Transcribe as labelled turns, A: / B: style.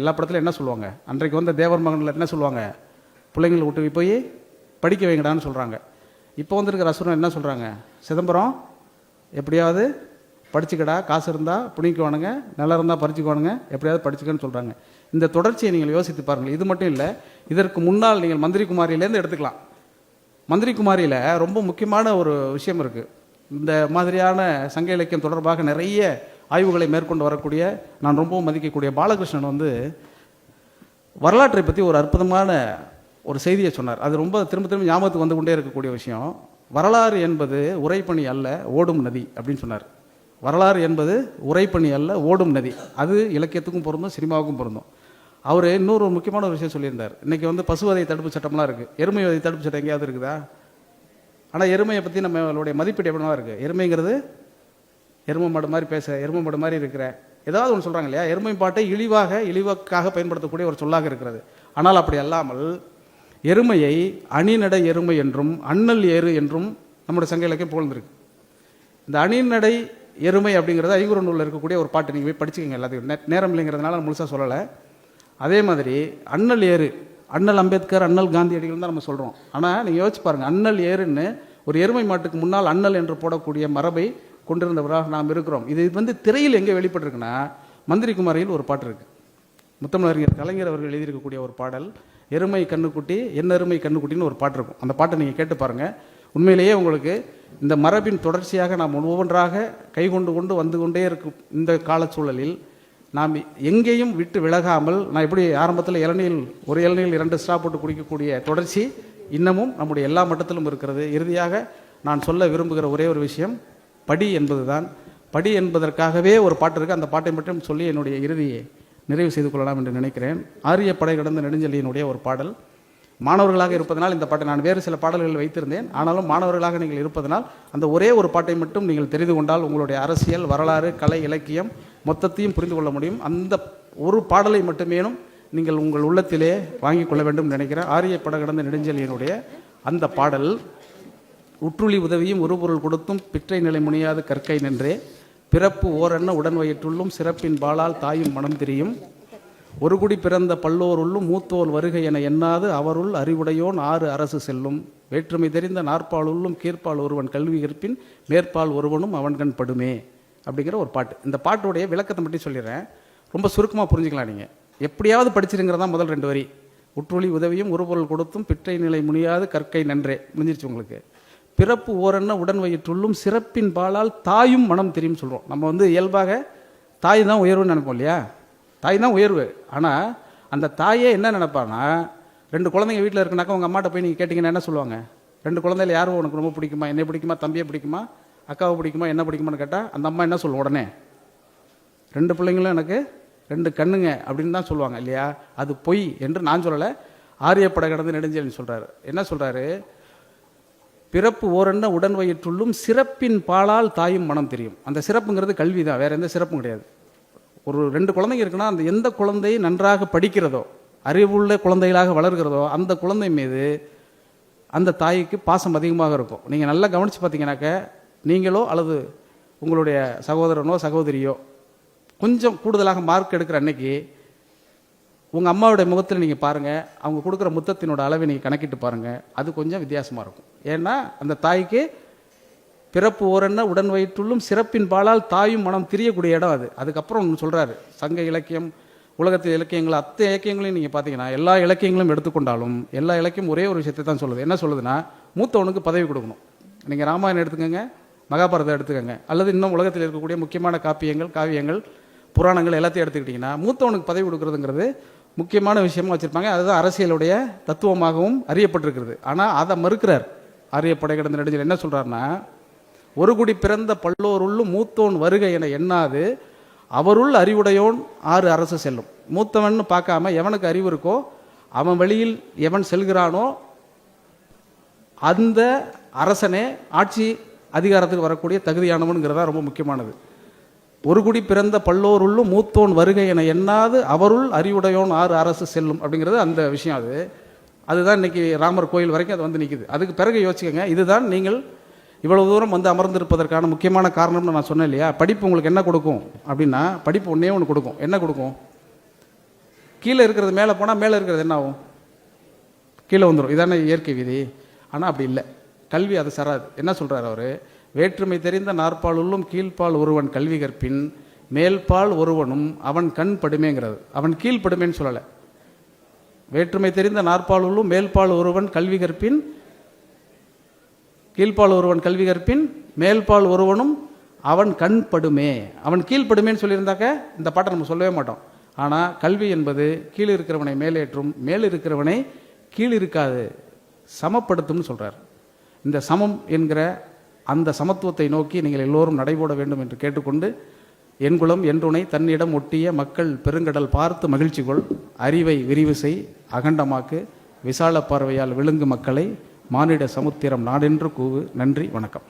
A: எல்லா படத்துலையும் என்ன சொல்லுவாங்க, அன்றைக்கு வந்த தேவர் மகனில் என்ன சொல்லுவாங்க, பிள்ளைங்களை விட்டு போய் படிக்க வைங்கடான்னு சொல்கிறாங்க. இப்போ வந்திருக்கிற அசுரன் என்ன சொல்கிறாங்க, சிதம்பரம் எப்படியாவது படிச்சுக்கடா, காசு இருந்தால் புனிக்குவானுங்க, நல்லா இருந்தால் பறிச்சுக்குவானுங்க, எப்படியாவது படிச்சுக்கன்னு சொல்கிறாங்க. இந்த தொடர்ச்சியை நீங்கள் யோசித்து பாருங்கள். இது மட்டும் இல்லை, இதற்கு முன்னால் நீங்கள் மந்திரி குமாரியிலேருந்து எடுத்துக்கலாம். மந்திரி குமாரியில் ரொம்ப முக்கியமான ஒரு விஷயம் இருக்குது. இந்த மாதிரியான சங்க இலக்கியம் தொடர்பாக நிறைய ஆய்வுகளை மேற்கொண்டு வரக்கூடிய, நான் ரொம்பவும் மதிக்கக்கூடிய பாலகிருஷ்ணன் வரலாற்றை பற்றி ஒரு அற்புதமான ஒரு செய்தியை சொன்னார். அது ரொம்ப திரும்ப திரும்ப ஞாபகத்துக்கு வந்து கொண்டே இருக்கக்கூடிய விஷயம். வரலாறு என்பது உரைப்பணி அல்ல, ஓடும் நதி அப்படின்னு சொன்னார். வரலாறு என்பது உரைப்பணி அல்ல, ஓடும் நதி. அது இலக்கியத்துக்கும் பொருந்தும், சினிமாவுக்கும் பொருந்தும். அவர் இன்னொரு முக்கியமான ஒரு விஷயம் சொல்லியிருந்தார். இன்றைக்கி பசுவதை தடுப்பு சட்டம்லாம் இருக்குது. எருமை வதை தடுப்பு சட்டம் எங்கேயாவது இருக்குதா? ஆனால் எருமையை பற்றி நம்மளுடைய மதிப்பீடு எப்படினா இருக்குது. எருமைங்கிறது எருமை மாடு மாதிரி எருமை மாடு மாதிரி இருக்கிற ஏதாவது ஒன்று சொல்கிறாங்க இல்லையா. எருமை பாட்டை இழிவாக்காக பயன்படுத்தக்கூடிய ஒரு சொல்லாக இருக்கிறது. ஆனால் அப்படி அல்லாமல் எருமையை அணிநடை எருமை என்றும் அண்ணல் ஏறு என்றும் நம்முடைய சங்க இலக்கியம் புகழ்ந்திருக்கு. இந்த அணிநடை எருமை அப்படிங்கிறது ஐங்குறு நூலில் இருக்கக்கூடிய ஒரு பாட்டு. நீங்கள் போய் படிச்சுக்கோங்க. எல்லாத்தையும் நேரம் இல்லைங்கிறதுனால நான் முழுசாக சொல்லலை. அதே மாதிரி அண்ணல் ஏறு, அண்ணல் அம்பேத்கர், அண்ணல் காந்தியடிகள் தான் நம்ம சொல்கிறோம். ஆனால் நீங்கள் யோசிச்சு பாருங்கள், அண்ணல் ஏறுன்னு ஒரு எருமை மாட்டுக்கு முன்னால் அண்ணல் என்று போடக்கூடிய மரபை கொண்டிருந்தவராக நாம் இருக்கிறோம். இது திரையில் எங்கே வெளிப்பட்டிருக்குன்னா, மந்திரி குமாரியில் ஒரு பாட்டு இருக்குது. முத்தமிழறிஞர் கலைஞர் அவர்கள் எழுதியிருக்கக்கூடிய ஒரு பாடல், எருமை கண்ணுக்குட்டி என் எருமை கண்ணுக்குட்டின்னு ஒரு பாட்டு இருக்கும். அந்த பாட்டை நீங்கள் கேட்டு பாருங்கள். உண்மையிலேயே உங்களுக்கு இந்த மரபின் தொடர்ச்சியாக நாம் ஒவ்வொன்றாக கொண்டு வந்து கொண்டே இருக்கும் இந்த காலச்சூழலில் நாம் எங்கேயும் விட்டு விலகாமல், நான் எப்படி ஆரம்பத்தில் ஒரு இளநீர் 2 ஸ்ட்ரா போட்டு குடிக்கக்கூடிய தொடர்ச்சி இன்னமும் நம்முடைய எல்லா மட்டத்திலும் இருக்கிறது. இறுதியாக நான் சொல்ல விரும்புகிற ஒரே ஒரு விஷயம், படி என்பது தான். படி என்பதற்காகவே ஒரு பாட்டு இருக்குது. அந்த பாட்டை மட்டும் சொல்லி என்னுடைய இறுதியை நிறைவு செய்து கொள்ளலாம் என்று நினைக்கிறேன். ஆரிய படை கடந்த நெடுஞ்செழியனுடைய ஒரு பாடல். மாணவர்களாக இருப்பதனால் இந்த பாட்டை, நான் வேறு சில பாடல்கள் வைத்திருந்தேன், ஆனாலும் மாணவர்களாக நீங்கள் இருப்பதனால் அந்த ஒரே ஒரு பாட்டை மட்டும் நீங்கள் தெரிந்து கொண்டால் உங்களுடைய அரசியல், வரலாறு, கலை, இலக்கியம் மொத்தத்தையும் புரிந்து கொள்ள முடியும். அந்த ஒரு பாடலை மட்டுமேனும் நீங்கள் உங்கள் உள்ளத்திலே வாங்கி கொள்ள வேண்டும் நினைக்கிறேன். ஆரிய படை கடந்த நெடுஞ்செழியனுடைய அந்த பாடல், உற்றுளி உதவியும் உருபொருள் கொடுத்தும் பிற்றை நிலை முனியாது கற்கை நின்றே, பிறப்பு ஓரென்ன உடன் வயிற்றுள்ளும் சிறப்பின் பாலால் தாயும் மனம் திரியும், ஒரு குடி பிறந்த பல்லோர் உள்ளும் மூத்தோர் வருகை என எண்ணாது அவருள் அறிவுடையோன் 6 அரசு செல்லும், வேற்றுமை தெரிந்த நாற்பால் உள்ளும் கீழ்ப்பால் ஒருவன் கல்வி கற்பின் மேற்பால் ஒருவனும் அவன்கண் படுமே அப்படிங்கிற ஒரு பாட்டு. இந்த பாட்டுடைய விளக்கத்தை மட்டும் சொல்லிடுறேன், ரொம்ப சுருக்கமாக புரிஞ்சுக்கலாம். நீங்கள் எப்படியாவது படிச்சிருங்கிறதா முதல் 2 வரி. உற்றுளி உதவியும் உருபொருள் கொடுத்தும் பிற்றை நிலை முனியாது கற்கை நன்றே முடிஞ்சிருச்சு உங்களுக்கு. பிறப்பு ஓரென்ன உடன் வயிற்றுள்ளும் சிறப்பின் பாலால் தாயும் மனம் தெரியும் சொல்கிறோம். நம்ம இயல்பாக தாய் தான் உயர்வுன்னு நினைப்போம் இல்லையா. தாய் தான் உயர்வு. ஆனால் அந்த தாயே என்ன நினைப்பான்னா, 2 குழந்தைங்க வீட்டில் இருக்குனாக்கா உங்கள் அம்மாட்ட போய் நீங்கள் கேட்டிங்கன்னா என்ன சொல்லுவாங்க, 2 குழந்தையில யாரும் உனக்கு ரொம்ப பிடிக்குமா, என்னை பிடிக்குமா, தம்பியை பிடிக்குமா, அக்காவை பிடிக்குமா, என்ன பிடிக்குமான்னு கேட்டால் அந்த அம்மா என்ன சொல்லுவோம் உடனே, 2 பிள்ளைங்களும் எனக்கு 2 கண்ணுங்க அப்படின்னு தான் சொல்லுவாங்க இல்லையா. அது பொய் என்று நான் சொல்லலை, ஆரியப்படை கடந்து நெடுஞ்செழியன் சொல்கிறாரு. என்ன சொல்கிறாரு, பிறப்பு ஓரென்ன உடன் வயிற்றுள்ளும் சிறப்பின் பாலால் தாயும் மனம் தெரியும். அந்த சிறப்புங்கிறது கல்வி தான், வேறு எந்த சிறப்பும் கிடையாது. ஒரு 2 குழந்தைங்க இருக்குன்னா அந்த எந்த குழந்தை நன்றாக படிக்கிறதோ, அறிவுள்ள குழந்தைகளாக வளர்கிறதோ அந்த குழந்தை மீது அந்த தாய்க்கு பாசம் அதிகமாக இருக்கும். நீங்கள் நல்லா கவனித்து பார்த்தீங்கன்னாக்க, நீங்களோ அல்லது உங்களுடைய சகோதரனோ சகோதரியோ கொஞ்சம் கூடுதலாக மார்க் எடுக்கிற அன்னைக்கு உங்கள் அம்மாவுடைய முகத்தில் நீங்கள் பாருங்கள், அவங்க கொடுக்குற முத்தத்தினோட அளவை நீங்கள் கணக்கிட்டு பாருங்கள், அது கொஞ்சம் வித்தியாசமாக இருக்கும். ஏன்னா அந்த தாய்க்கு பிறப்பு ஓரென்ன உடன் வயிற்றுள்ளும் சிறப்பின் பாலால் தாயும் மனம் திரியக்கூடிய இடம் அது. அதுக்கப்புறம் ஒன்று சொல்கிறாரு, சங்க இலக்கியம், உலகத்தில் இலக்கியங்கள், அத்தனை இலக்கியங்களையும் நீங்கள் பார்த்தீங்கன்னா, எல்லா இலக்கியங்களும் எடுத்துக்கொண்டாலும் எல்லா இலக்கியம் ஒரே ஒரு விஷயத்தை தான் சொல்லுது. என்ன சொல்லுதுன்னா, மூத்தவனுக்கு பதவி கொடுக்கணும். நீங்கள் ராமாயணம் எடுத்துக்கோங்க, மகாபாரதம் எடுத்துக்கோங்க, அல்லது இன்னும் உலகத்தில் இருக்கக்கூடிய முக்கியமான காவியங்கள், புராணங்கள் எல்லாத்தையும் எடுத்துக்கிட்டிங்கன்னா, மூத்தவனுக்கு பதவி கொடுக்குறதுங்கிறது முக்கியமான விஷயமா வச்சுருப்பாங்க. அதுதான் அரசியலுடைய தத்துவமாகவும் அறியப்பட்டிருக்கிறது. ஆனால் அதை மறுக்கிறார் ஆரியப்படை கடந்த நெடுஞ்செழியன். என்ன சொல்கிறாருன்னா, ஒரு குடி பிறந்த பல்லோர் உள்ளும் மூத்தோன் வருகை என எண்ணாது அவருள் அறிவுடையோன் 6 அரசு செல்லும். மூத்தவன் பார்க்காம எவனுக்கு அறிவு இருக்கோ அவன் வழியில் எவன் செல்கிறானோ அந்த அரசனே ஆட்சி அதிகாரத்துக்கு வரக்கூடிய தகுதியானவனுங்கிறதா ரொம்ப முக்கியமானது. ஒரு குடி பிறந்த பல்லோர் உள்ளும் மூத்தோன் வருகை என எண்ணாது அவருள் அறிவுடையோன் 6 அரசு செல்லும் அப்படிங்கிறது அந்த விஷயம். அதுதான் இன்னைக்கு ராமர் கோயில் வரைக்கும் அது நிற்குது. அதுக்கு பிறகு யோசிக்கங்க, இதுதான் நீங்கள் இவ்வளவு தூரம் அமர்ந்திருப்பதற்கான முக்கியமான காரணம்னு நான் சொன்னேன் இல்லையா. படிப்பு உங்களுக்கு என்ன கொடுக்கும் அப்படின்னா, படிப்பு ஒன்றே ஒன்று கொடுக்கும். என்ன கொடுக்கும்? கீழே இருக்கிறது மேலே போனால் மேலே இருக்கிறது என்ன ஆகும்? கீழே வந்துடும். இதானே இயற்கை விதி. ஆனால் அப்படி இல்லை, கல்வி அதை சராது. என்ன சொல்கிறார் அவர்? வேற்றுமை தெரிந்த நாற்பால் உள்ளும் கீழ்ப்பால் ஒருவன் கல்வி கற்பின் மேல்பால் ஒருவனும் அவன் கண் படுமேங்கிறது. அவன் கீழ் படுமேன்னு சொல்லலை. வேற்றுமை தெரிந்த நாற்பால் உள்ளும் மேல்பால் ஒருவன் கல்வி கற்பின் கீழ்ப்பால் ஒருவன் கல்வி கற்பின் மேல்பால் ஒருவனும் அவன் கண் படுமே. அவன் கீழ்ப்படுமேன்னு சொல்லியிருந்தாக்க இந்த பாட்டை நம்ம சொல்லவே மாட்டோம். ஆனால் கல்வி என்பது கீழே இருக்கிறவனை மேலேற்றும், மேல் இருக்கிறவனை கீழ் இருக்காது, சமப்படுத்தும்னு சொல்கிறார். இந்த சமம் என்கிற அந்த சமத்துவத்தை நோக்கி நீங்கள் எல்லோரும் நடைபோட வேண்டும் என்று கேட்டுக்கொண்டு, என்குலம் என்றுனை தன்னிடம் ஒட்டிய மக்கள் பெருங்கடல் பார்த்து மகிழ்ச்சி கொள், அறிவை விரிவு செய், அகண்டமாக்கு, விசால பார்வையால் விழுங்கு மக்களை மானிட சமுத்திரம் நாடென்று கூவு. நன்றி, வணக்கம்.